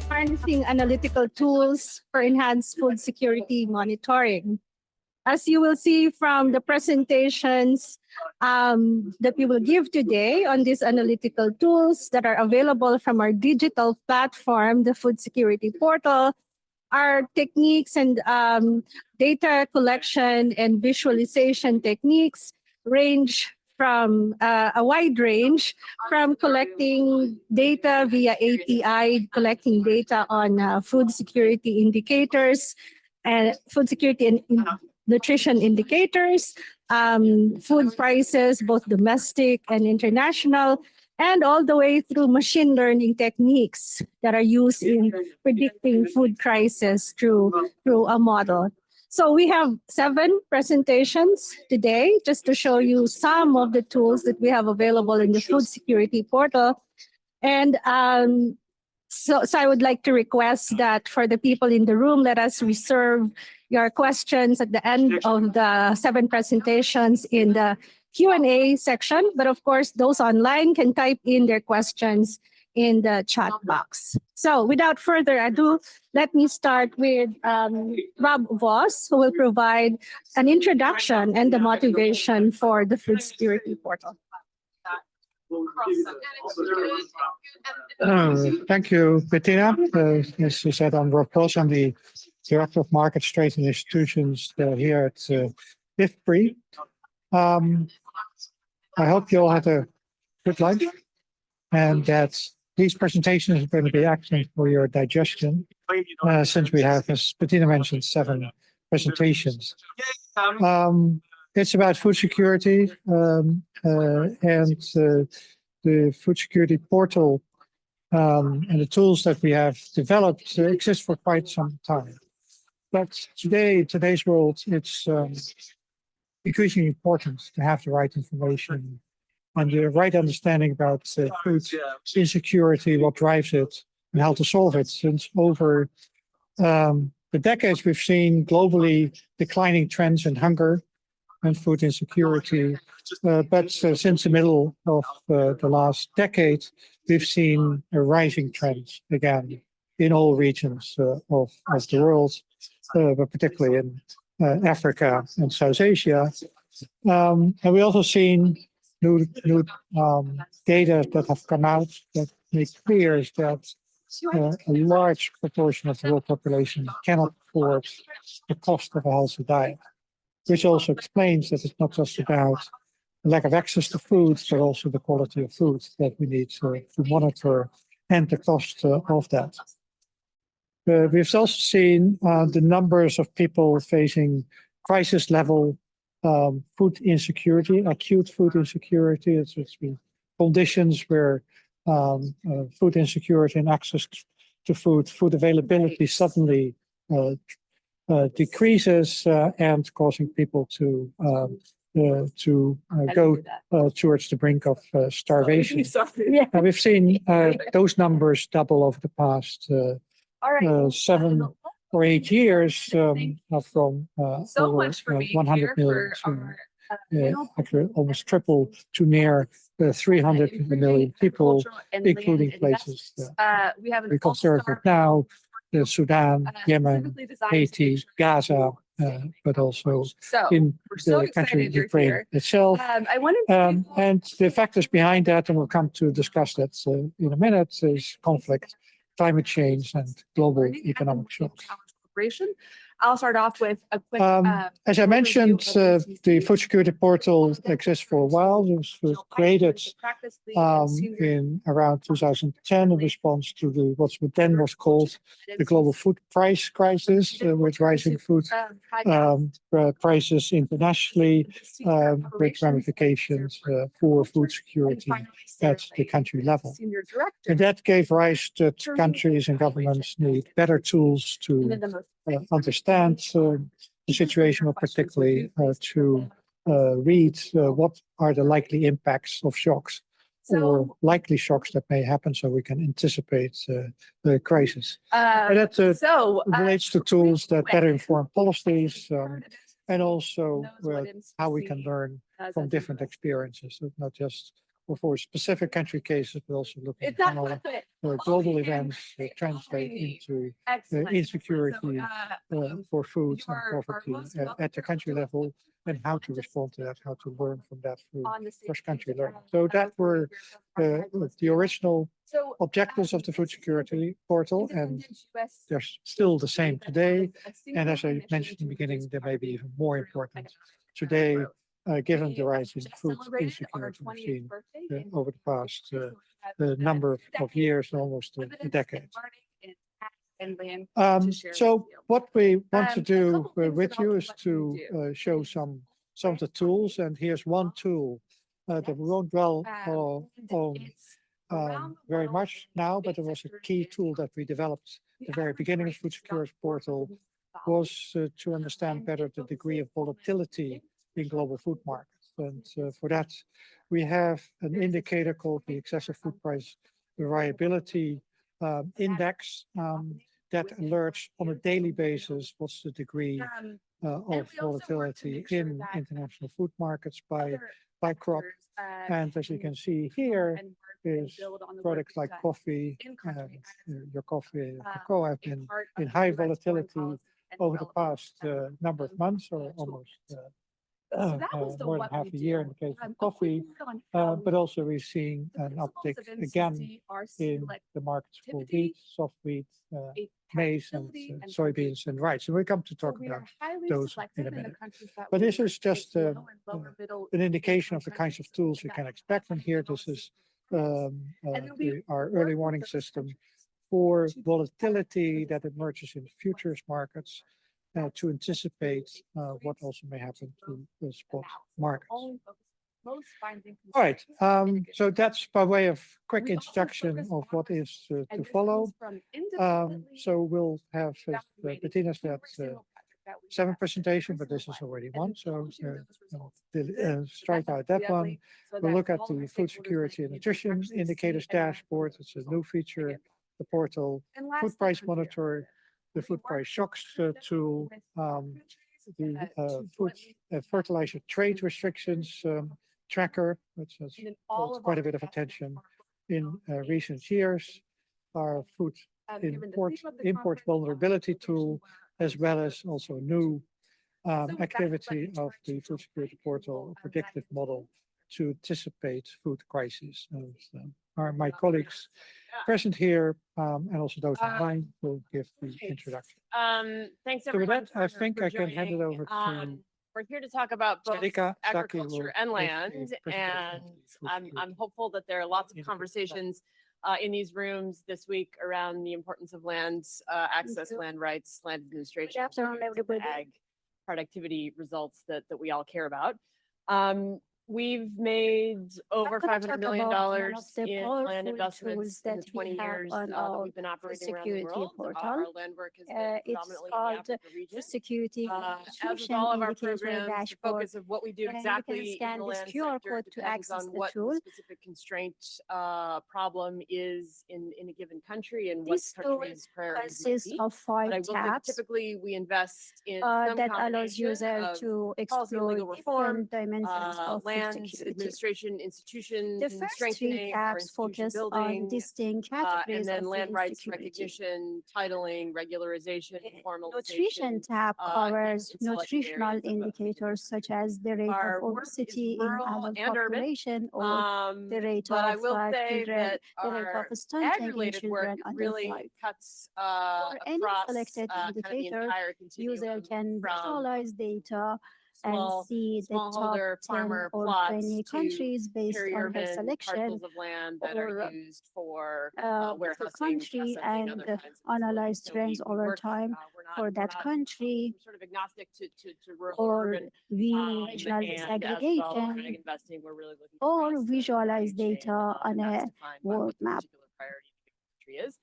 harnessing analytical tools for enhanced food security monitoring. As you will see from the presentations that we will give today on these analytical tools that are available from our digital platform, the Food Security Portal, our techniques and data collection and visualization techniques range from a wide range, from collecting data via API, collecting data on food security indicators and food security and nutrition indicators, food prices, both domestic and international, and all the way through machine learning techniques that are used in predicting food prices through a model. So we have 7 presentations today just to show you some of the tools that we have available in the Food Security Portal. And so I would like to request that for the people in the room, let us reserve your questions at the end of the 7 presentations in the Q&A section. But of course, those online can type in their questions in the chat box. So without further ado, let me start with Rob Voss, who will provide an introduction and the motivation for the Food Security Portal. Thank you, Bettina. As you said, I'm Rob Voss. I'm the Director of Market Trade and Institutions here at IFPRI. I hope you all had a good lunch and that these presentations are going to be excellent for your digestion, since we have, as Bettina mentioned, 7 presentations. It's about food security, and the Food Security Portal and the tools that we have developed exist for quite some time. But today's world, it's increasingly important to have the right information and the right understanding about food insecurity, what drives it, and how to solve it. Since over the decades, we've seen globally declining trends in hunger and food insecurity. But since the middle of the last decade, we've seen a rising trend again in all regions of the world, but particularly in Africa and South Asia. And we also seen new data that have come out that make clear that a large proportion of the world population cannot afford the cost of a healthy diet, which also explains that it's not just about the lack of access to food, but also the quality of food that we need to monitor and the cost of that. We've also seen the numbers of people facing crisis level food insecurity, acute food insecurity. It's conditions where food insecurity and access to food availability suddenly decreases and causing people to go towards the brink of starvation. And we've seen those numbers double over the past 7 or 8 years, from over 100 million to actually almost triple to near 300 million people, including places we consider it now, Sudan, Yemen, Haiti, Gaza, but also in the country of Ukraine itself. And the factors behind that, and we'll come to discuss that in a minute, is conflict, climate change, and global economic shocks. I'll start off with a quick. As I mentioned, the Food Security Portal exists for a while. It was created in around 2010 in response to what then was called the global food price crisis, with rising food prices internationally, with ramifications for food security at the country level. And that gave rise to countries and governments need better tools to understand the situation, or particularly to read what are the likely impacts of shocks or likely shocks that may happen, so we can anticipate the crisis. And that relates to tools that better inform policies and also how we can learn from different experiences, not just for specific country cases, but also looking It's at not. how global events translate into insecurity for food and poverty at the country level, and how to respond to that, how to learn from that through cross-country learning. So that were the original objectives of the food security portal, and they're still the same today. And as I mentioned in the beginning, they may be even more important today, given the rise in food insecurity we've seen over the past number of years, almost a decade. So what we want to do with you is to show some of the tools, and here's one tool that we won't dwell on very much now, but it was a key tool that we developed at the very beginning of Food Security Portal, was to understand better the degree of volatility in global food markets. And for that, we have an indicator called the Excessive Food Price Variability Index that alerts on a daily basis what's the degree of volatility in international food markets by crop. And as you can see here, is products like coffee, your coffee and cocoa have been in high volatility over the past number of months, or almost more than half a year in the case of coffee, but also we're seeing an uptick again in the markets for wheat, soft wheat, maize, and soybeans and rice. And we'll come to talk about those in a minute. But this is just an indication of the kinds of tools you can expect. And here, this is our early warning system for volatility that emerges in futures markets to anticipate what also may happen to the spot markets. All right, so that's by way of quick introduction of what is to follow. So we'll have, Bettina said, 7 presentations, but this is already one, so strike out that one. We'll look at the food security and nutrition indicators dashboard. It's a new feature, the portal, food price monitor, the food price shocks tool, the food fertilizer trade restrictions tracker, which has caught quite a bit of attention in recent years, our food import vulnerability tool, as well as also a new activity of the food security portal, a predictive model to anticipate food crises. And are my colleagues present here and also those online will give the introduction. Thanks So with everyone. that, I think I can hand it over to We're here to talk about both Sarika. agriculture and land, and I'm hopeful that there are lots of conversations in these rooms this week around the importance of land access, land rights, land administration, ag productivity results that we all care about. We've made over $500 million in land investments in the 20 years that we've been operating around the world. Our land work has been predominantly in the Africa region. Security As with all of our programs, the focus of what we do exactly in the land sector depends on what the specific constraint problem is in a given country and what the country's priorities might be. Of 5 But I will say tabs typically we invest in some that allows combination user of to policy and explore legal reform, different dimensions of food land security. administration, institution The first 3 strengthening, or tabs institution focus on building, distinct and categories then of land food rights security. recognition, titling, regularization, Nutrition formalization. tab covers in select nutritional areas of indicators such as the rate Our of work is obesity in rural adult and urban. population or the rate But I of will say children, that the rate our of stunting in ag-related work children under really 5. cuts For any across selected kind of the indicator, entire user continuum can from visualize data and see the top smallholder 10 farmer or plots 20 to countries based on her peri-urban selection parcels of land that are or used for the warehousing, country processing, and other kinds of analyze facilities. So trends we over work, time we're for that not country, sort of agnostic to rural or urban. regional And as with all of our ag disaggregation, investing, we're really looking or across the visualize value chain, data on and that's a defined by world what the map. particular priority of the country is.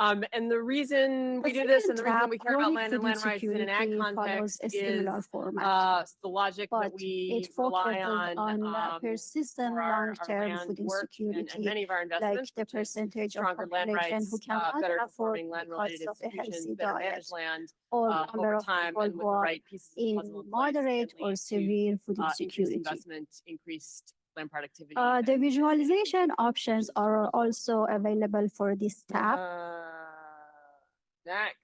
And the reason we The do this second and the reason tab, we care about chronic land and food land rights in an ag insecurity, follows context a is similar format, the logic that but we it rely focuses on persistent for our long-term land food work and insecurity, many of our like investments, the which is percentage of stronger land population who rights, cannot better afford performing the land cost related of a healthy institutions, better diet, managed land or number over of time, people and who with the are right pieces of the in puzzle in place, moderate can or lead to severe food increased insecurity. investment, increased land productivity. The visualization options are also available for this tab. Next.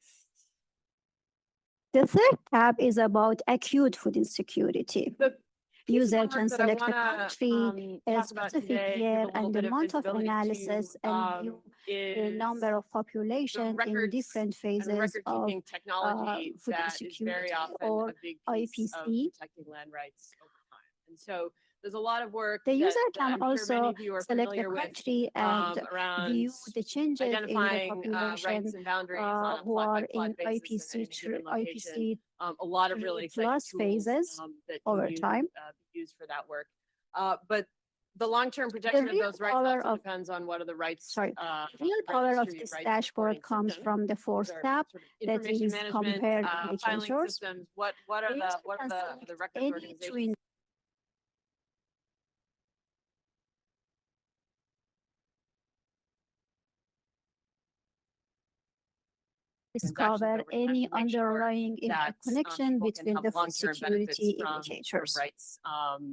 The third tab is about acute food insecurity. The piece of User homework can that I select a wanna, country, a talk about specific today, give year, a little and the bit of month of visibility analysis, to, and view the is number of population in records different and phases of record-keeping technology food that is very insecurity often or a big piece of IPC. protecting land rights over time. And so there's a lot of work The that user that can I'm sure many also of you are select a familiar with, country and around view the changes in the identifying population rights and boundaries on a who are flood-by-flood in basis in a given location. IPC A lot of really exciting plus tools phases that over can time. be used for that work. But the long-term protection of real those rights power also of- depends on what are the rights. Sorry, the real power of registry this rights dashboard reporting comes system. from the fourth Those are tab, sort of that information is management, compare filing indicators. systems. What are The the user what can are select the records any organizations? twin discover transactions over time any to make sure underlying that connection people can between have the food long-term benefits security from indicators. rights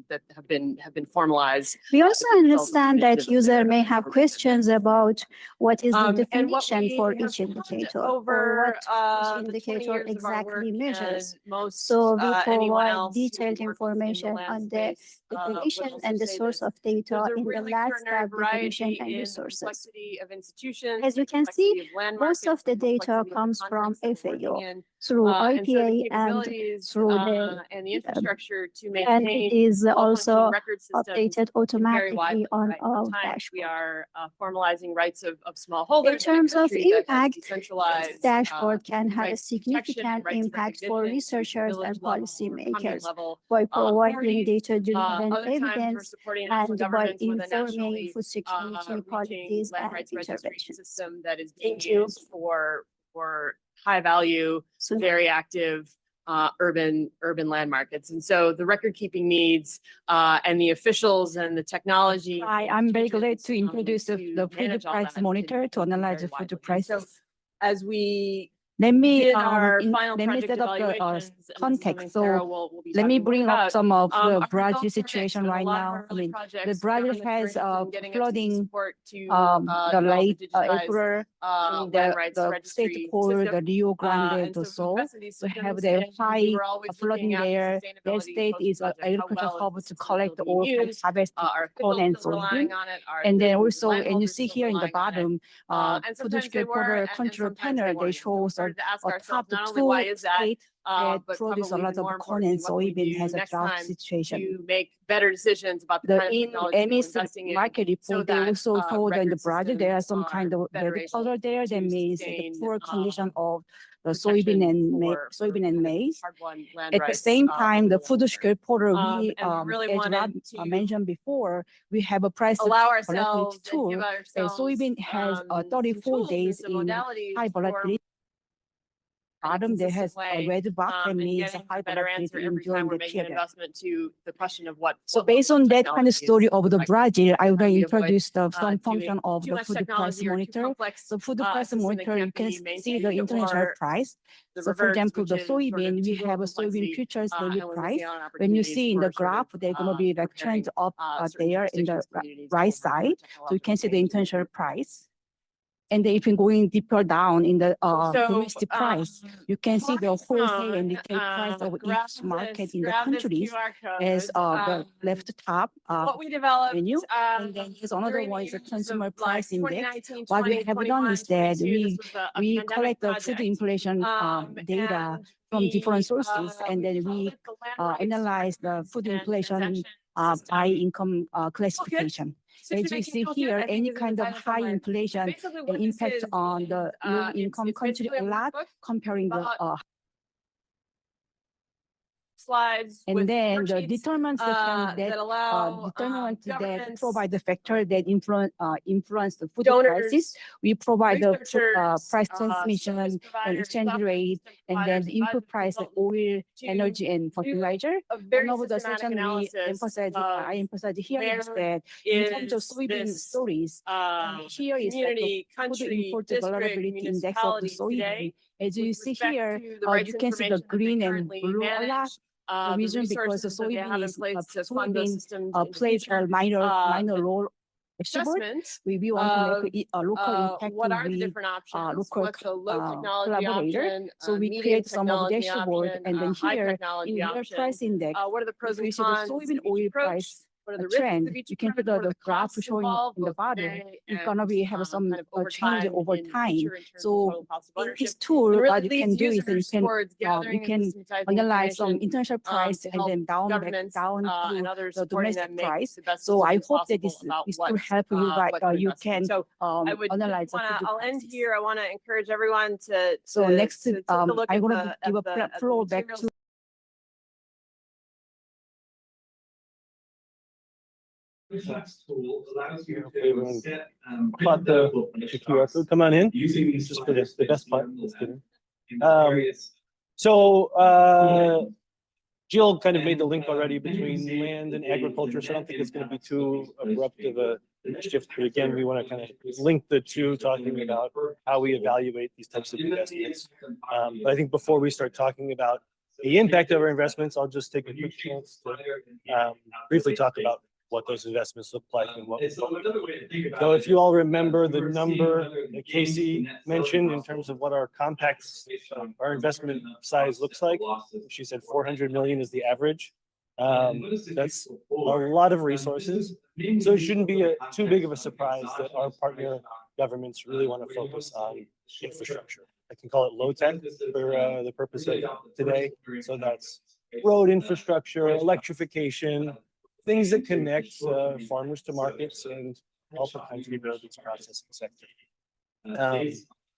that have been formalized. We also as a result of understand that initiatives user that may are have approved. questions about what is the And what definition we for have each found indicator over or what the each 20 indicator years of our work exactly measures. and most So we anyone provide else who detailed works in the information land on the space definition will also and the say source this. of data There's a in the really last extraordinary tab definition variety and in the resources. complexity of institutions. As you the can see, complexity of land most markets, of the data complexity of the comes from contexts that we're working FAO in. through And so the IPA and capabilities through the and the infrastructure to and maintain it is well-functioning also record systems updated can vary automatically widely, on right? our Sometimes we dashboard. are formalizing rights of smallholders In terms in a of country that has impact, decentralized this dashboard can have a rights protection and significant rights impact for recognition to researchers village and level or commune policymakers level by providing authorities. data-driven Other times we're evidence supporting national and by governments with a informing nationally food security reaching policies land and rights registry interventions. system that is being Thank you. used for high value, So very active urban land markets. And so the record keeping needs and the officials and the technology. Hi, I'm very glad institutions, to introduce the food manage all price that monitor to can analyze vary the food widely. prices. So as we Let me did our final let me project set up the evaluations, and this is context. something Sarah So will be let me talking more bring up about, some of our the results Brazil were mixed. situation With a right lot of now. our I early mean, projects, the Brazil governments were has interested in getting us flooding support to the develop late a digitized April in land rights the registry state called system. the Rio Grande And do so we Sul. invested in these We have systems, the and we high were always flooding looking at the there. Their sustainability state is post-project, how agriculture well hub is to the collect system all being used. harvest Our corn and officials are soybean. relying on it. Our And then citizens also, and you landholders see are here in the relying on it. bottom, And food sometimes they scale were, portal and control sometimes panel, they they weren't. And so we shows started to ask a ourselves top not only why two is that, state that but produce a probably lot even of more corn and importantly, what can we soybean do has a next drought time situation. to make better decisions about the The kind of in technology we're EMIS investing in, market so report, they that also told in the record Brazil there are systems some kind of better red able color there. That to means the sustain, poor condition of the protection soybean and for soybean and kind of maize. hard-won land At the rights, same time, over the long food term. scale portal, we And we really as wanted Rob to mentioned before, we have a price allow volatility ourselves and tool. give ourselves Soybean has some 34 tools and days some in modalities high for volatility. Bottom there has a red box that and means getting high a better answer volatility every time during we're the making an period. investment to the question of what. So what based level on of that kind of technology story is of the right. Brazil, I will How do we introduce the avoid, some doing function of too the much food price technology or too monitor. complex, So food a price system that monitor, can't you can be see the maintained, international or price. the So for reverse, example, which the is sort of soybean, we too little have a soybean complexity, futures daily and we're price. missing out on When you opportunities see in the for sort of, graph, they're going to be like trend preparing, up certain there in the jurisdictions, communities right for side. So you can see the technological change. international price. And then if you're going deeper down in the domestic price, you can see the wholesale and retail price of each market in the countries as the left top What we developed, menu. And then here's another during the one is the years consumer of, price index. 2019, What we 20, have done is 21, that 22, this was a we pandemic collect the project. food inflation data And from different we, sources, and then we followed the land rights analyze the records food and inflation transaction by system. income classification. As you Decision-making see toolkit, here, I think, any is in the kind of title high somewhere. inflation Basically, what can this impact is, on the low income it's country basically a lot workbook comparing the about slides and with then the worksheets, determinant section that allow determinant that governments, provide the factor that influence the food donors, prices. We provide the researchers, price service transmission and providers, exchange software rate, system and then providers, the input price of oil, to energy, and fertilizer. a very One of the systematic section we analysis emphasize, of I emphasize here is where that in terms of is soybean this, stories, here is like community, the food country, import district, vulnerability index of the municipality soybean. today As you with see respect here, to the rights you can see the information that they green and currently blue a lot. manage, the reason because the resources that they have in soybean place is to fund those soybean systems in the plays future. a minor the role export. Assessment We want to make a local impact what are the with different options? local What's a low technology collaborator. option? So we medium create some of the technology dashboard option, and then high here in technology your option. price index, What are the pros if you and see the cons soybean of each oil approach? price What are the trend, risks of each you can see approach? What are the the graph costs showing involved, in the both bottom. today It's and, gonna be have some kind of over change time over in the time. future in terms of So total cost of in ownership. this tool, It really what you can leads do is users towards gathering you and can systematizing analyze some information, international price to and help then back governments down and to others the supporting domestic them make price. the best So I decisions hope that possible about this what will help you what to you invest in. can So I would analyze just wanna, the I'll end prices. here. I want to encourage everyone to So next, take a look I'm at going the, to give a floor back materials to This tool allows you Everyone to set About the QR code, come on in. using these Just for the best part. Just kidding. in Um, various So, Jill kind of made the link already between land and agriculture, so I don't think it's gonna be too abrupt of a shift. But again, we want to kind of link the two, talking about how we evaluate these types of investments. But I think before we start talking about the impact of our investments, I'll just take a quick chance to briefly talk about what those investments look like and what. So if you all remember the number that Casey mentioned in terms of what our compact, our investment size looks like, she said 400 million is the average. That's a lot of resources. So it shouldn't be too big of a surprise that our partner governments really want to focus on infrastructure. I can call it low tech for the purpose of today. So that's road infrastructure, electrification, things that connect farmers to markets and help the country build its processing sector.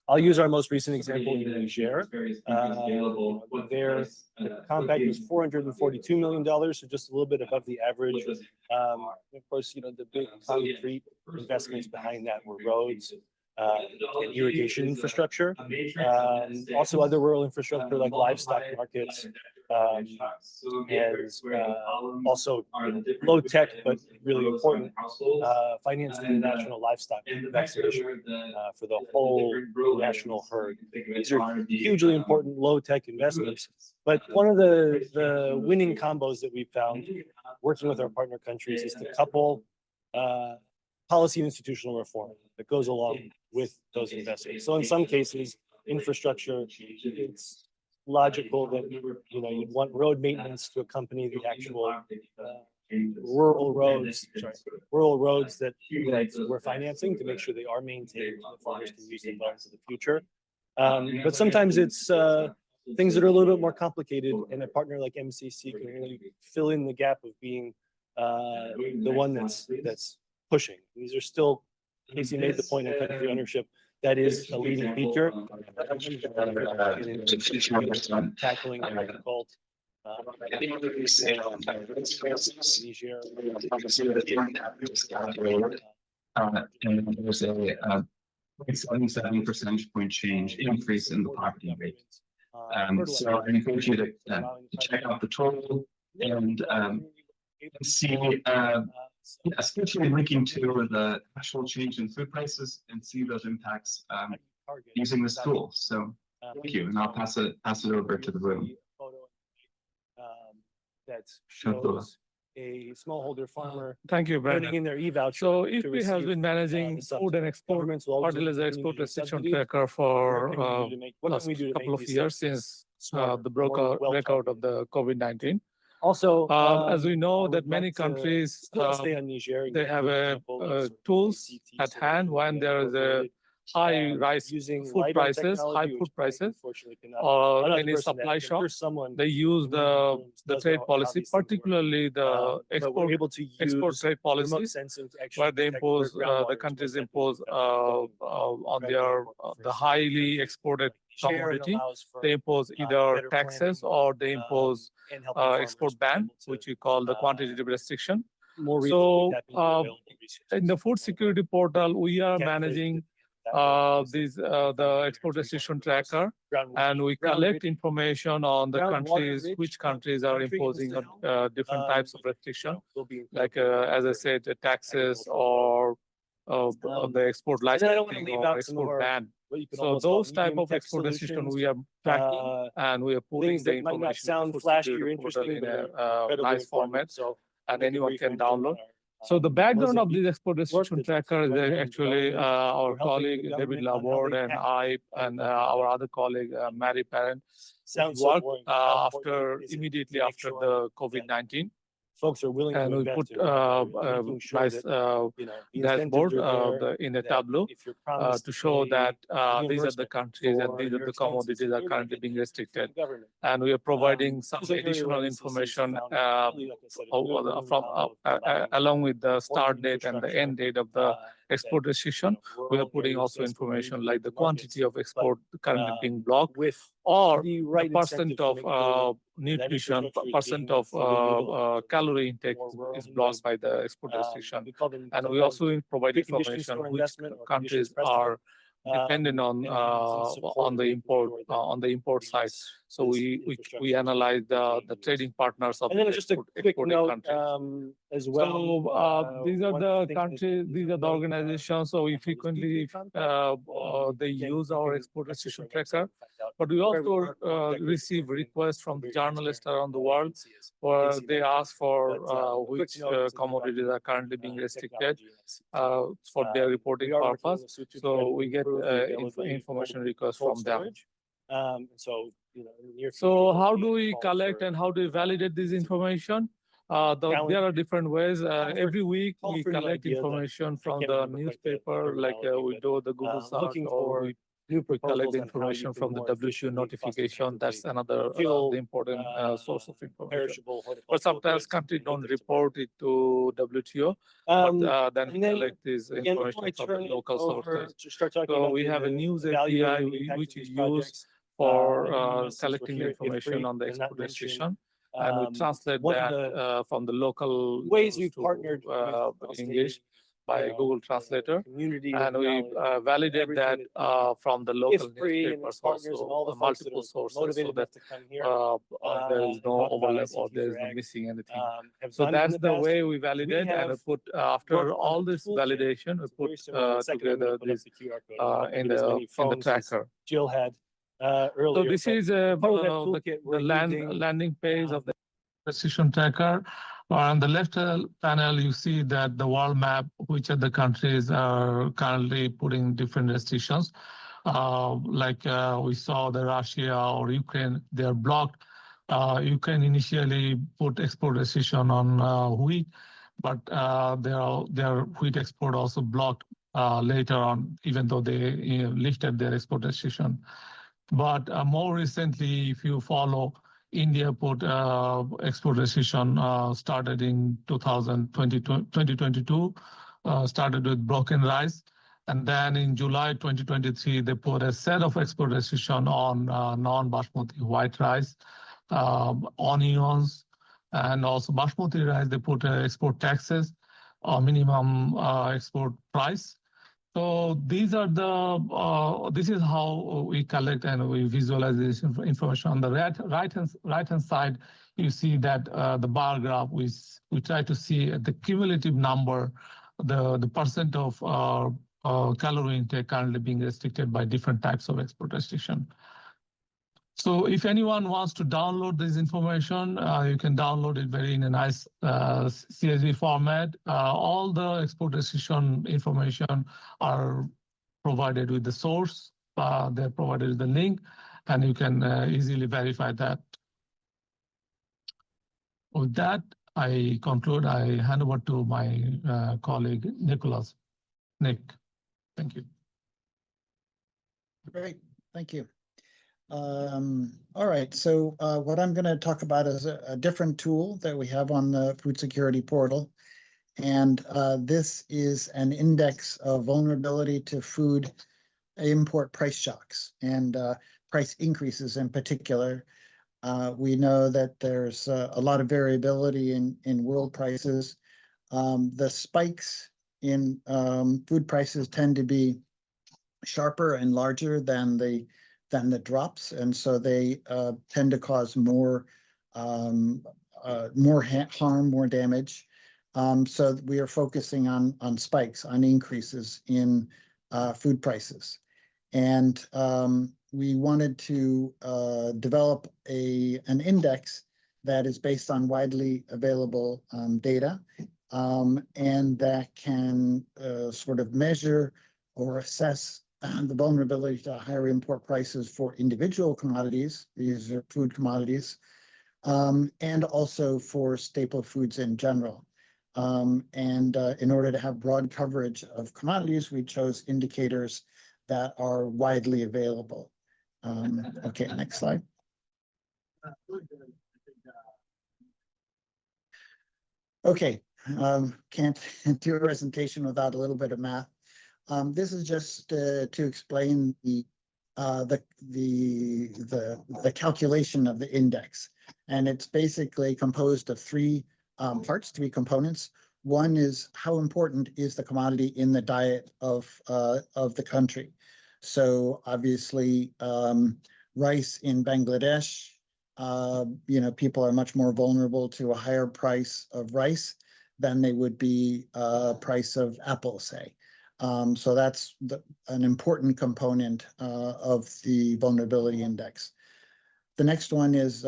I'll use our most recent example in Niger. Their compact was $442 million, so just a little bit above the average. Of course, the big concrete investments behind that were roads and irrigation infrastructure. Also other rural infrastructure like livestock markets, and also low tech, but really important, financing the national livestock vaccination for the whole national herd. These are hugely important low tech investments. But one of the winning combos that we found working with our partner countries is to couple policy and institutional reform that goes along with those investments. So in some cases, infrastructure, it's logical that you'd want road maintenance to accompany the actual rural roads that we're financing to make sure they are maintained, so the farmers can use them well into the future. But sometimes it's things that are a little bit more complicated, and a partner like MCC can really fill in the gap of being the one that's pushing. These are still, Casey made the point of country ownership. That is a leading feature. Tackling difficult and there's a 77 percentage point change increase in the poverty rate. So I encourage you to check out the total and see, especially linking to the actual change in food prices and see those impacts using this tool. So thank you, and I'll pass it over to the room. That shows a smallholder farmer. Thank you, putting Brandon. in their e-voucher. So to IFPRI has receive, been managing the subsidy. food and export, Governments will always fertilizer continue export to use restriction subsidy. tracker What for can we do to make- what can last we do to couple make of these years subsidies since smarter, the more breakout of well-targeted? the COVID-19. Also, As we know I that would many like to countries, still stay on Niger and they give have an example of sort of tools ICT at so hand that when we there can is a avoid, high rise using food LiDAR prices, high technology, food which I prices, unfortunately cannot- or another any person that supply can- shock. there's someone They use in one of the rooms the does trade know how policy, these things work. particularly the But we're able to export use trade remote policies, sensing to actually where they detect where impose, groundwater the is, countries most impose definitely on incredibly their, important for the us. highly exported Share and commodity. allows for, They impose better either taxes planning, or they impose and helping farmers export be ban, able to, which we call the quantitative restriction. more So, reasonably tap into available resources. In the food security portal, we are Can't managing that way. the export restriction tracker, and we collect information on the countries, which countries are imposing different types of restriction, like as I said, the taxes or the export And then I don't want to licensing leave or out some of export our, ban. what you can So almost call those type medium of tech export decision solutions, we are tracking and we are putting things the that might not information sound food flashy security or portal interesting, in but are a incredibly nice important. format So and make a anyone brief can mention on download. our, So the background of Mozambique this export work decision that's tracker is going on with actually development our or helping the colleague David government on how Laborde they and tackle I and our other colleague Mary Parent sounds so worked boring. How important after is it immediately to make after sure the that COVID-19. folks are willing And to we invest put in it, making sure nice that, you know, the dashboard incentives are there, in a that tableau if you're promised to show a that these are the reimbursement countries and for these are your the expenses commodities in that are your currently market being from restricted. the government. And we are providing some This is an area where additional this is information found really, like I said, a good from model of combining along with the start important date and the infrastructure, end date of the export that, restriction. We are rural putting areas also desperately information need like the to markets, quantity of export currently being blocked with or the the right percent incentives to of make sure that nutrition, infrastructure is percent being of fully utilized. So calorie intake more rural is blocked by investment. the export restriction. We call them And we sometimes also provide preconditions information for which investment or countries conditions precedent. are dependent on On the import side. So we analyze the trading partners of and then the just a quick exporting note countries. as well. So these are one the thing countries, these are the organizations. So we frequently they again, use you our can export access restriction our website tracker. and find out But we where we also are, contact us, receive and requests from very journalists transparent around the world agency is where agency they that- ask for but, quick which note to leave out commodities are currently being restricted technology and ICT. for their reporting We are working purpose. with Sutu to So try to we get improve the availability of information cold- requests cold from them. storage. So, you know, in the near So future, how there'll do be a we call collect for, and how do we validate this information? There are different ways. Every week call we for new collect idea that information I from can't the remember quite the newspaper, like terminology, we do the Google search looking or for we new collect proposals the on how you information can from the more WTO efficiently, notification. That's cost-effectively another fuel, the important source of information. perishable But horticultural sometimes goods countries and get don't them to report it to WTO, market. but then we and then, collect this again, before information I from turn the it local over sources. to start talking So about we have a news API evaluating the impact which of is these used projects, for I do wanna since we're collecting the here at information IFPRI on the and not export mention, restriction. And we translate one of that the from the local ways news we've to partnered with, I'll say, English by you know, Google Translator. community of And we knowledge, validate everything that that from the local IFPRI and newspapers its partners and all also, the folks that multiple are sources, so motivated that enough to come here there is and no talk about overlap or there is no ICTforAg, missing anything. have So done in that's the the past. way we validate and we have put after worked on all a this toolkit. validation, we It's put very similar. Second, I'm together gonna put up this the QR code. I'm not gonna in get as the many phones as tracker. Jill had earlier. So this but is part of that the toolkit we're using, landing page of the precision tracker. On the left panel, you see that the world map, which are the countries are currently putting different restrictions. We saw the Russia or Ukraine, they are blocked. Ukraine initially put export restriction on wheat, but their wheat export also blocked later on, even though they lifted their export restriction. But more recently, if you follow, India put export restriction started in 2022, started with broken rice. And then in July 2023, they put a set of export restriction on non-basmati white rice, onions, and also basmati rice. They put export taxes or minimum export price. So these are this is how we collect and we visualize this information. On the right hand side, you see that the bar graph, we try to see the cumulative number, the percent of calorie intake currently being restricted by different types of export restriction. So if anyone wants to download this information, you can download it in a nice CSV format. All the export restriction information are provided with the source. They're provided with the link, and you can easily verify that. With that, I conclude. I hand over to my colleague, Nicholas. Nick, thank you. Great, thank you. All right, so what I'm going to talk about is a different tool that we have on the food security portal. And this is an index of vulnerability to food import price shocks and price increases in particular. We know that there's a lot of variability in world prices. The spikes in food prices tend to be sharper and larger than the drops, and so they tend to cause more harm, more damage. So we are focusing on spikes, on increases in food prices. And we wanted to develop an index that is based on widely available data and that can sort of measure or assess the vulnerability to higher import prices for individual commodities, these are food commodities, and also for staple foods in general. In order to have broad coverage of commodities, we chose indicators that are widely available. Okay, next slide. Okay, can't do a presentation without a little bit of math. This is just to explain the calculation of the index, and it's basically composed of three parts, three components. One is how important is the commodity in the diet of the country. So obviously, rice in Bangladesh, people are much more vulnerable to a higher price of rice than they would be price of apple, say. So that's an important component of the vulnerability index. The next one is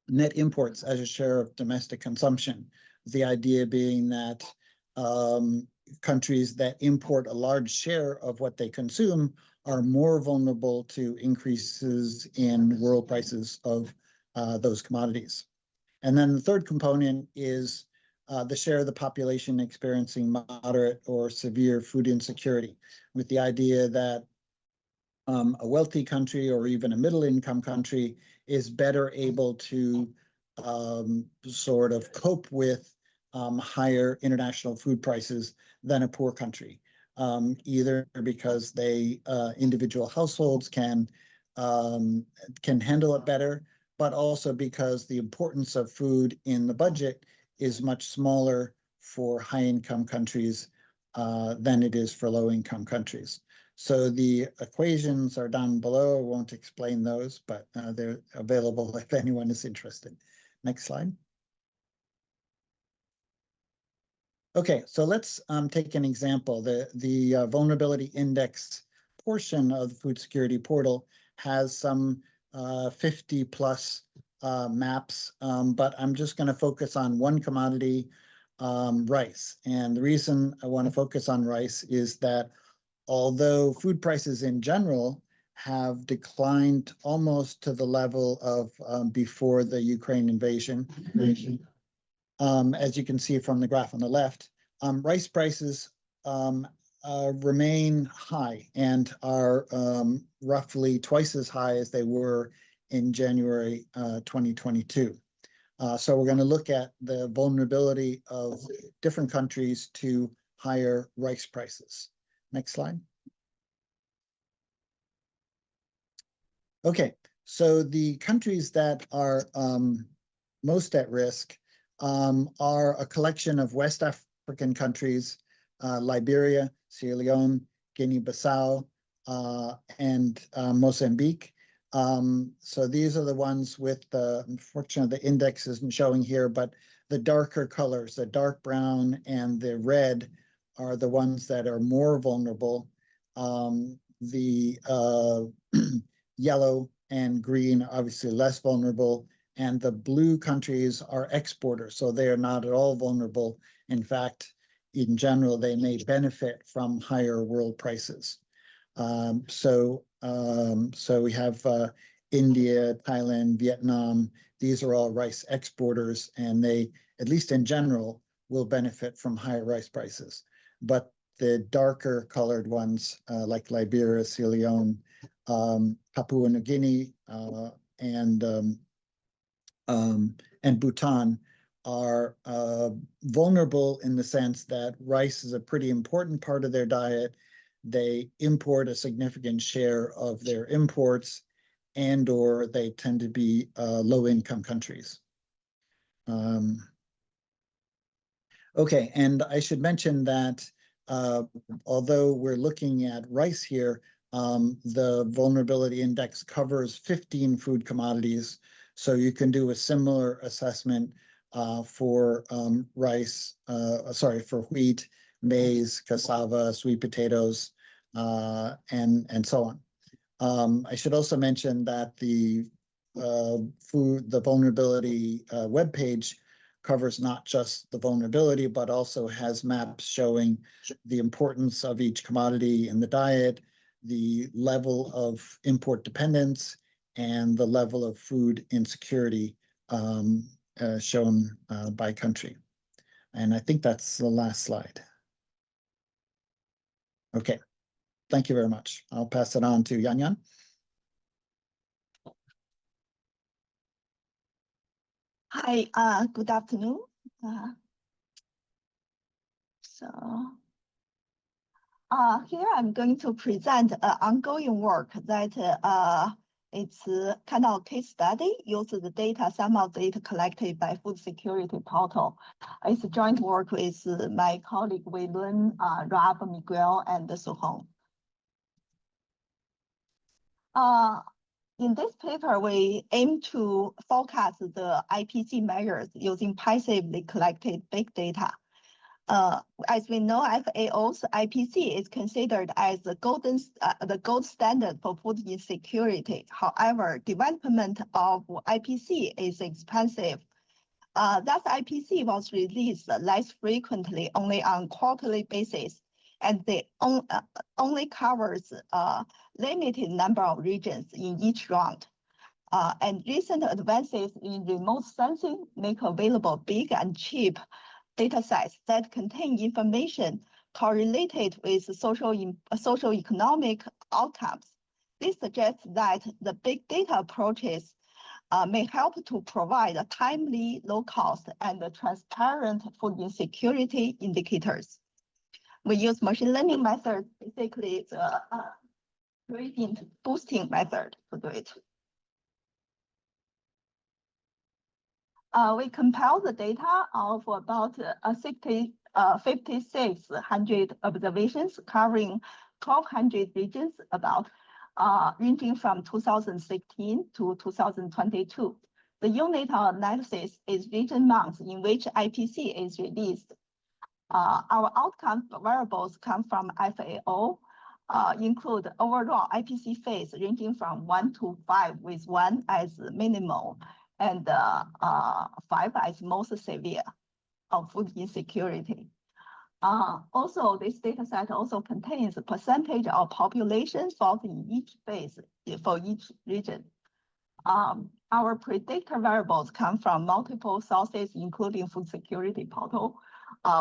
net imports as a share of domestic consumption. The idea being that countries that import a large share of what they consume are more vulnerable to increases in world prices of those commodities. And then the third component is the share of the population experiencing moderate or severe food insecurity, with the idea that a wealthy country or even a middle-income country is better able to sort of cope with higher international food prices than a poor country, either because individual households can handle it better, but also because the importance of food in the budget is much smaller for high-income countries than it is for low-income countries. So the equations are down below. I won't explain those, but they're available if anyone is interested. Next slide. Okay, so let's take an example. The vulnerability index portion of the food security portal has some 50 plus maps, but I'm just going to focus on one commodity, rice. And the reason I want to focus on rice is that although food prices in general have declined almost to the level of before the Ukraine invasion, as you can see from the graph on the left, rice prices remain high and are roughly twice as high as they were in January 2022. So we're going to look at the vulnerability of different countries to higher rice prices. Next slide. Okay, so the countries that are most at risk are a collection of West African countries, Liberia, Sierra Leone, Guinea-Bissau, and Mozambique. So these are the ones with unfortunately, the index isn't showing here, but the darker colors, the dark brown and the red are the ones that are more vulnerable. The yellow and green, obviously less vulnerable, and the blue countries are exporters, so they are not at all vulnerable. In fact, in general, they may benefit from higher world prices. So we have India, Thailand, Vietnam. These are all rice exporters, and they, at least in general, will benefit from higher rice prices. But the darker colored ones, like Liberia, Sierra Leone, Papua New Guinea, and Bhutan are vulnerable in the sense that rice is a pretty important part of their diet. They import a significant share of their imports, and or they tend to be low-income countries. Okay, and I should mention that although we're looking at rice here, the vulnerability index covers 15 food commodities. So you can do a similar assessment for rice, for wheat, maize, cassava, sweet potatoes, and so on. I should also mention that the vulnerability webpage covers not just the vulnerability, but also has maps showing the importance of each commodity in the diet, the level of import dependence, and the level of food insecurity shown by country. And I think that's the last slide. Okay, thank you very much. I'll pass it on to Yan Yan. Hi, good afternoon. Here I'm going to present an ongoing work that it's kind of case study, uses the data, some of the data collected by Food Security Portal. It's a joint work with my colleague Wei Lun, Rob, Miguel, and Suhong. In this paper, we aim to forecast the IPC measures using passively collected big data. As we know, FAO's IPC is considered as the gold standard for food insecurity. However, development of IPC is expensive. Thus, IPC was released less frequently, only on quarterly basis, and they only covers a limited number of regions in each round. And recent advances in remote sensing make available big and cheap data sets that contain information correlated with socio-economic outcomes. This suggests that the big data approaches may help to provide a timely, low-cost, and transparent food insecurity indicators. We use machine learning methods, basically the gradient boosting method to do it. We compile the data of about 5,600 observations covering 1,200 regions, about ranging from 2016 to 2022. The unit of analysis is region months in which IPC is released. Our outcome variables come from FAO, include overall IPC phase ranging from 1 to 5, with 1 as minimal and 5 as most severe of food insecurity. Also, this data set also contains a percentage of population found in each phase for each region. Our predictor variables come from multiple sources, including Food Security Portal.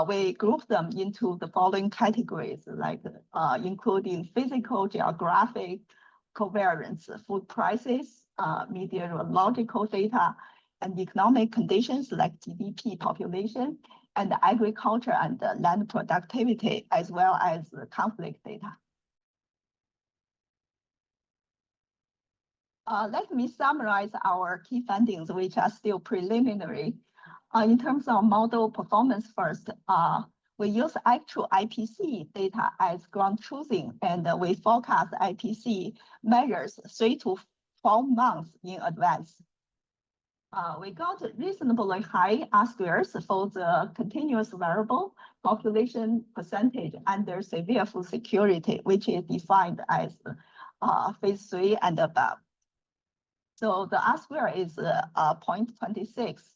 We group them into the following categories, like including physical, geographic, covariance, food prices, meteorological data, and economic conditions like GDP, population, and agriculture and land productivity, as well as conflict data. Let me summarize our key findings, which are still preliminary. In terms of model performance first, we use actual IPC data as ground truthing, and we forecast IPC measures 3 to 12 months in advance. We got reasonably high R-squares for the continuous variable population percentage under severe food security, which is defined as phase 3 and above. So the R-square is 0.26.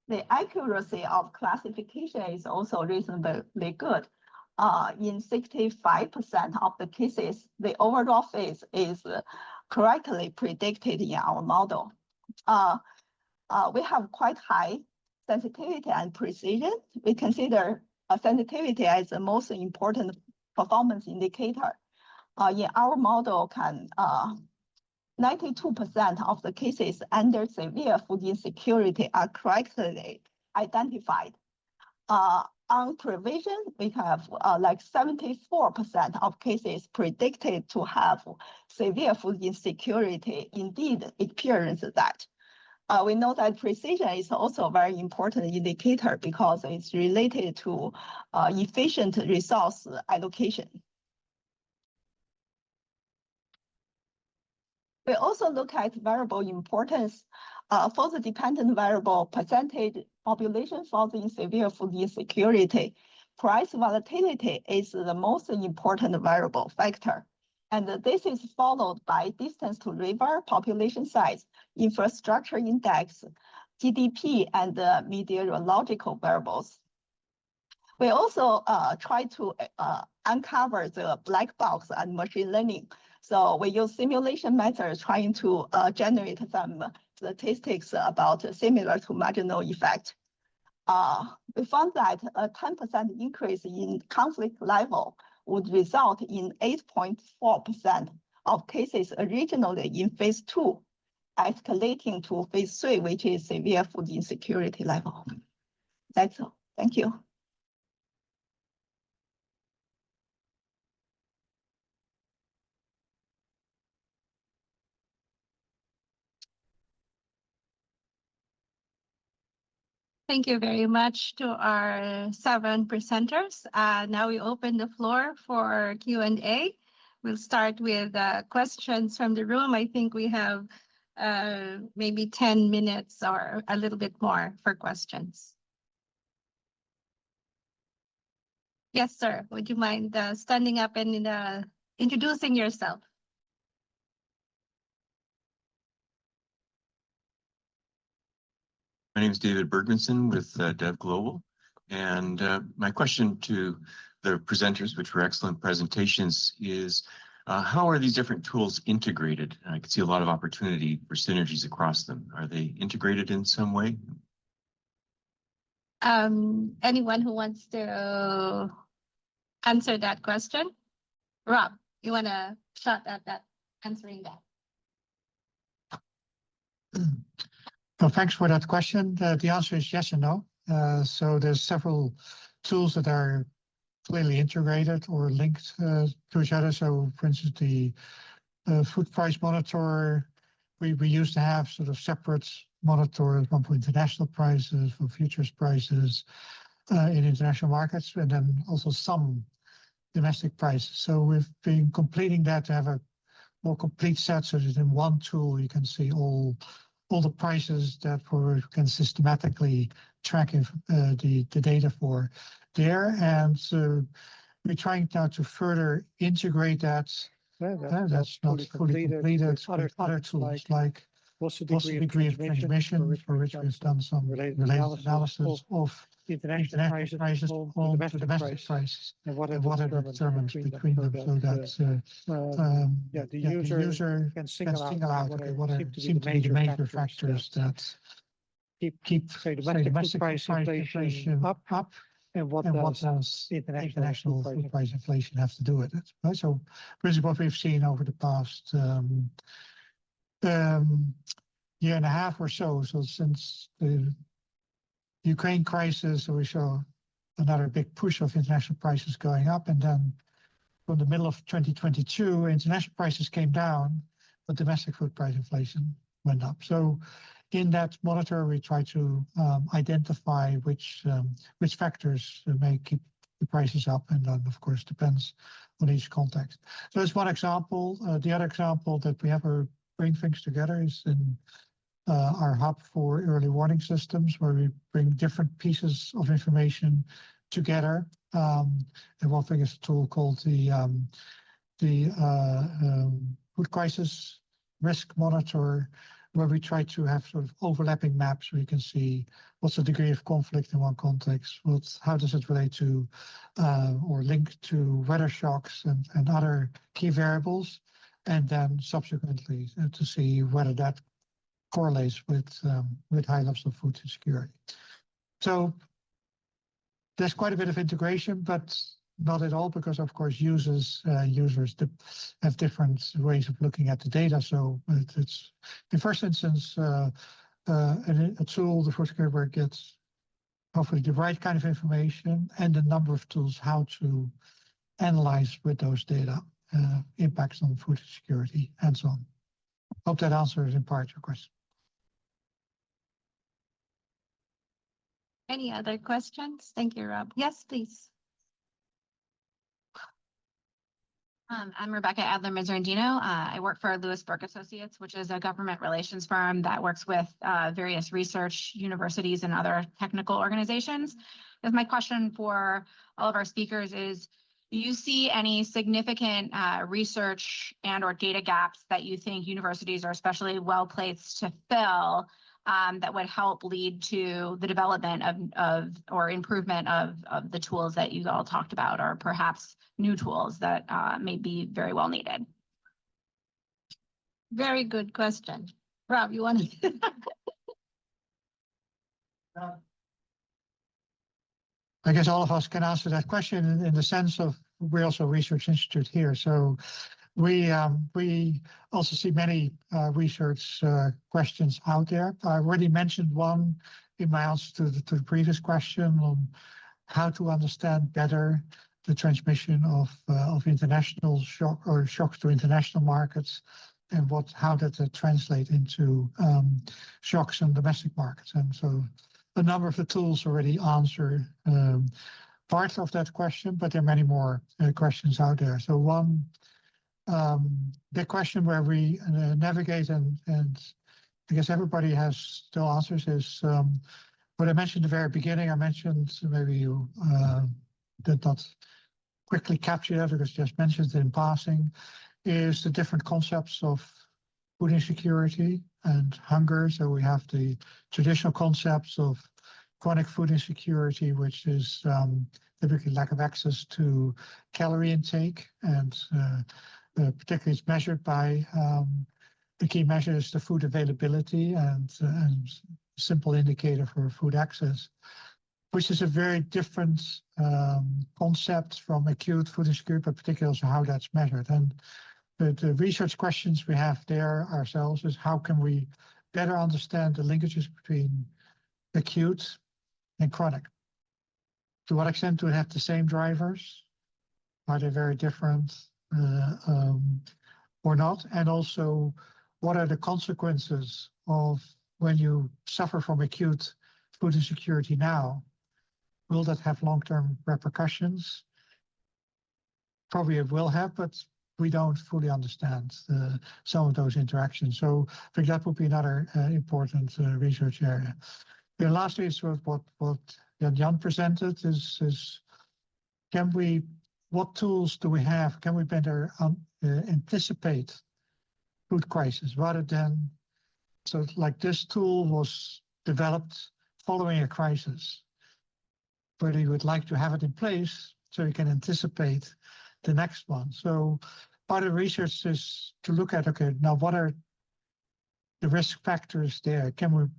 The accuracy of classification is also reasonably good. In 65% of the cases, the overall phase is correctly predicted in our model. We have quite high sensitivity and precision. We consider sensitivity as the most important performance indicator. In our model, 92% of the cases under severe food insecurity are correctly identified. On prevention, we have like 74% of cases predicted to have severe food insecurity indeed experience that. We know that precision is also a very important indicator because it's related to efficient resource allocation. We also look at variable importance. For the dependent variable, percentage population falls in severe food insecurity, price volatility is the most important variable factor. And this is followed by distance to river, population size, infrastructure index, GDP, and meteorological variables. We also try to uncover the black box and machine learning. So we use simulation methods trying to generate some statistics about similar to marginal effect. We found that a 10% increase in conflict level would result in 8.4% of cases originally in phase 2, escalating to phase 3, which is severe food insecurity level. That's all. Thank you. Thank you very much to our 7 presenters. Now we open the floor for Q&A. We'll start with questions from the room. I think we have maybe 10 minutes or a little bit more for questions. Yes, sir. Would you mind standing up and introducing yourself? My name is David Bergmanson with Dev Global. And my question to the presenters, which were excellent presentations, is how are these different tools integrated? I can see a lot of opportunity for synergies across them. Are they integrated in some way? Anyone who wants to answer that question? Rob, you want to shot at that, answering that? Well, thanks for that question. The answer is yes and no. So there's several tools that are clearly integrated or linked to each other. So for instance, the food price monitor, we used to have sort of separate monitors, one for international prices, for futures prices in international markets, and then also some domestic prices. So we've been completing that to have a more complete set so that in one tool you can see all the prices that we can systematically track the data for there. And so we're trying now to further integrate that. That's not fully completed. Other tools like what's the degree of transmission, for which we've done some related analysis of international prices on the domestic prices, and what are the determinants between them, so that the user can single out okay, what seem to be the major factors that keep say domestic price inflation up, and what does international food price inflation have to do with it? Right? So, principally, what we've seen over the past year and a half or so since the Ukraine crisis, we saw another big push of international prices going up, and then from the middle of 2022, international prices came down, but domestic food price inflation went up. So in that monitor, we try to identify which factors may keep the prices up, and then of course depends on each context. So that's one example. The other example that we have bring things together is in our hub for early warning systems, where we bring different pieces of information together. And one thing is a tool called the food crisis risk monitor, where we try to have sort of overlapping maps where you can see what's the degree of conflict in one context, how does it relate to or link to weather shocks and other key variables, and then subsequently to see whether that correlates with high levels of food insecurity. So there's quite a bit of integration, but not at all, because of course users have different ways of looking at the data. So it's in first instance a tool, the first where it gets hopefully the right kind of information and a number of tools how to analyze with those data impacts on food security and so on. Hope that answers in part your question. Any other questions? Thank you, Rob. Yes, please. I'm Rebecca Adler-Mazzarandino. I work for Lewis Burke Associates, which is a government relations firm that works with various research universities and other technical organizations. Because my question for all of our speakers is, do you see any significant research and or data gaps that you think universities are especially well placed to fill that would help lead to the development of or improvement of the tools that you all talked about, or perhaps new tools that may be very well needed? Very good question. Rob, you want to? I guess all of us can answer that question in the sense of we're also a research institute here. So we also see many research questions out there. I already mentioned one in my answer to the previous question on how to understand better the transmission of international shock or shocks to international markets, and how that translate into shocks on domestic markets. And so a number of the tools already answer part of that question, but there are many more questions out there. So one big question where we navigate and I guess everybody has still answers is what I mentioned at the very beginning. I mentioned, maybe you did not quickly capture that because just mentioned it in passing, is the different concepts of food insecurity and hunger. So we have the traditional concepts of chronic food insecurity, which is typically lack of access to calorie intake, and particularly it's measured by the key measure is the food availability and simple indicator for food access, which is a very different concept from acute food insecurity, but particularly also how that's measured. And the research questions we have there ourselves is how can we better understand the linkages between acute and chronic? To what extent do we have the same drivers? Are they very different or not? And also, what are the consequences of when you suffer from acute food insecurity now? Will that have long-term repercussions? Probably it will have, but we don't fully understand some of those interactions. So I think that would be another important research area. The last is what Jan presented is what tools do we have? Can we better anticipate food crisis rather than, so like this tool was developed following a crisis, but you would like to have it in place so you can anticipate the next one. So part of the research is to look at, okay, now what are the risk factors there?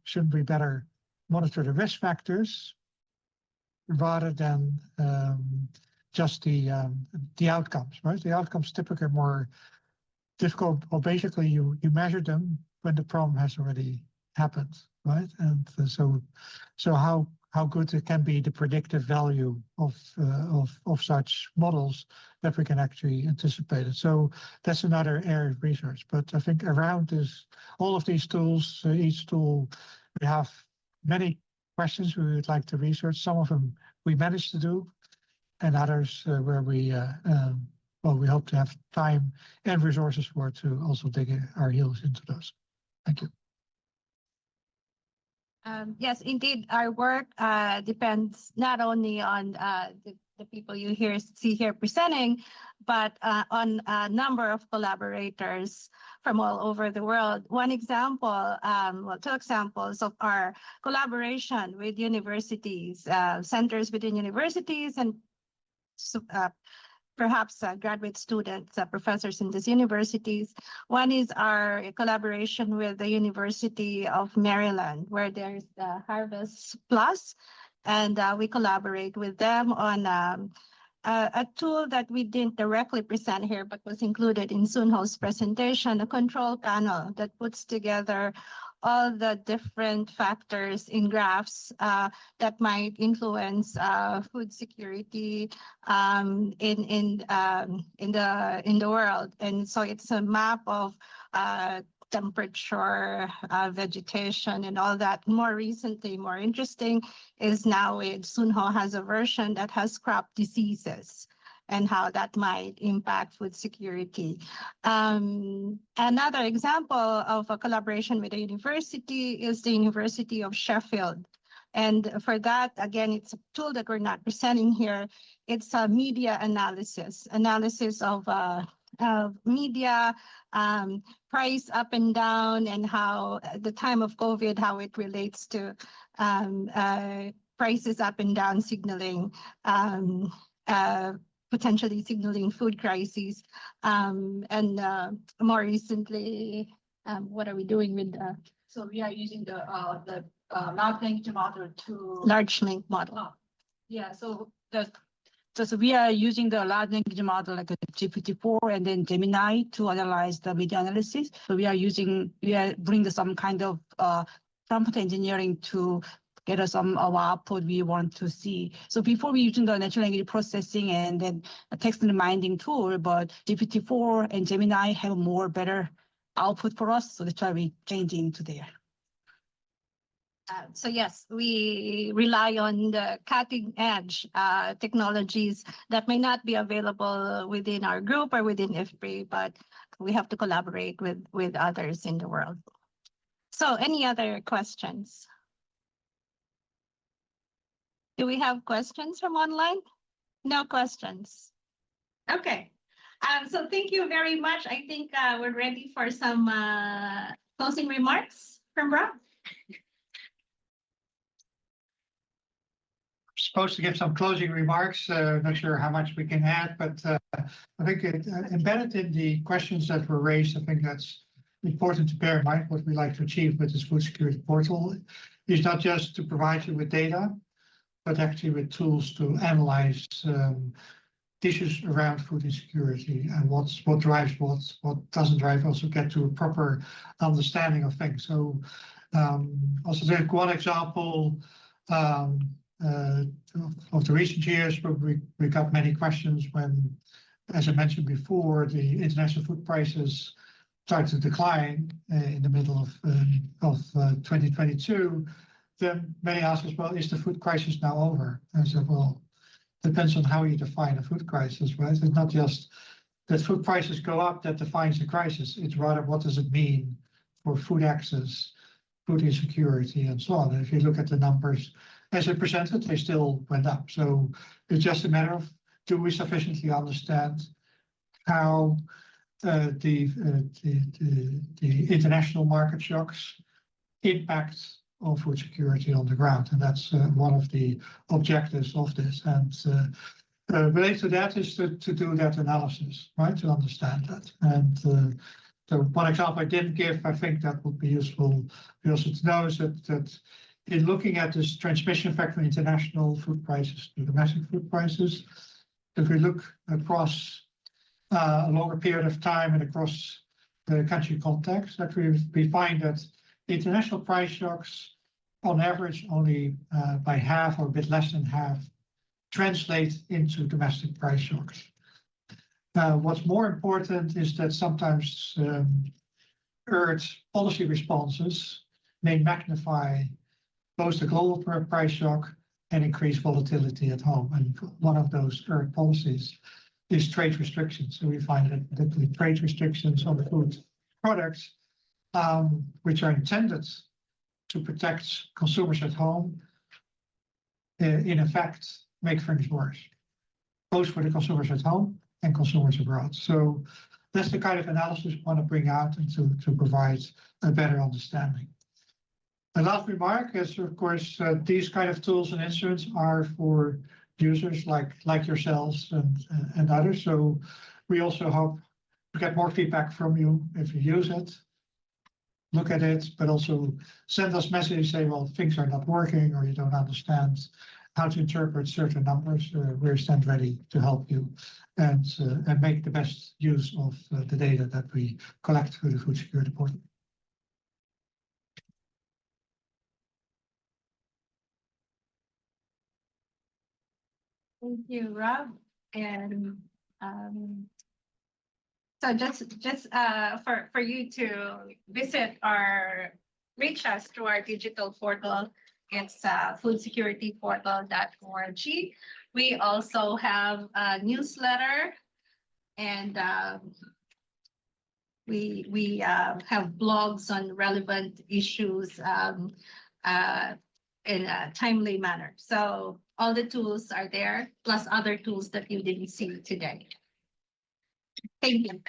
Shouldn't we better monitor the risk factors rather than just the outcomes, right? The outcomes typically are more difficult, or basically you measure them when the problem has already happened, right? And so how good it can be the predictive value of such models that we can actually anticipate it. So that's another area of research. But I think around this, all of these tools, each tool, we have many questions we would like to research. Some of them we managed to do, and others where we hope to have time and resources for to also dig our heels into those. Thank you. Yes, indeed, our work depends not only on the people you see here presenting, but on a number of collaborators from all over the world. One example, well, two examples of our collaboration with universities, centers within universities, and perhaps graduate students, professors in these universities. One is our collaboration with the University of Maryland, where there's the Harvest Plus, and we collaborate with them on a tool that we didn't directly present here, but was included in Sunho's presentation, a control panel that puts together all the different factors in graphs that might influence food security in the world. And so it's a map of temperature, vegetation, and all that. More recently, more interesting is now Sunho has a version that has crop diseases. and how that might impact food security. Another example of a collaboration with a university is the University of Sheffield. And for that, again, it's a tool that we're not presenting here. It's a media analysis of media, price up and down, and how at the time of COVID, how it relates to prices up and down signaling, potentially signaling food crises. And more recently, what are we doing with So we are using the large language model to. large link model? Yeah, so we are using the large language model like a GPT-4 and then Gemini to analyze the media analysis. So we are bringing some kind of prompt engineering to get us some of our output we want to see. So before we using the natural language processing and then a text reminding tool, but GPT-4 and Gemini have more better output for us. So that's why we're changing to there. So yes, we rely on the cutting edge technologies that may not be available within our group or within IFPRI, but we have to collaborate with others in the world. So any other questions? Do we have questions from online? No questions. Okay. So thank you very much. I think we're ready for some closing remarks from Rob. Supposed to give some closing remarks. Not sure how much we can add, but I think embedded in the questions that were raised, I think that's important to bear in mind. What we like to achieve with this food security portal is not just to provide you with data, but actually with tools to analyze issues around food insecurity and what drives what doesn't drive, also get to a proper understanding of things. So also take one example of the recent years where we got many questions when, as I mentioned before, the international food prices started to decline in the middle of 2022. Then many asked us, well, is the food crisis now over? And I said, well, depends on how you define a food crisis, right? It's not just that food prices go up that defines the crisis. It's rather what does it mean for food access, food insecurity, and so on. And if you look at the numbers as I presented, they still went up. So it's just a matter of, do we sufficiently understand how the international market shocks impact on food security on the ground? And that's one of the objectives of this. And related to that is to do that analysis, right, to understand that. And so one example I didn't give, I think that would be useful also to know, is that in looking at this transmission factor in international food prices to domestic food prices, if we look across a longer period of time and across the country context, that we find that international price shocks on average only by half or a bit less than half translate into domestic price shocks. What's more important is that sometimes urged policy responses may magnify both the global price shock and increase volatility at home. And one of those urged policies is trade restrictions. So we find that particularly trade restrictions on food products, which are intended to protect consumers at home, in effect, make things worse, both for the consumers at home and consumers abroad. So that's the kind of analysis we want to bring out and to provide a better understanding. The last remark is, of course, these kind of tools and instruments are for users like yourselves and others. So we also hope to get more feedback from you if you use it, look at it, but also send us messages, say, well, things are not working or you don't understand how to interpret certain numbers. We're stand ready to help you and make the best use of the data that we collect through the food security portal. Thank you, Rob. And so just for you to visit or reach us through our digital portal, It's foodsecurityportal.org. We also have a newsletter, and we have blogs on relevant issues in a timely manner. So all the tools are there, plus other tools that you didn't see today. Thank you.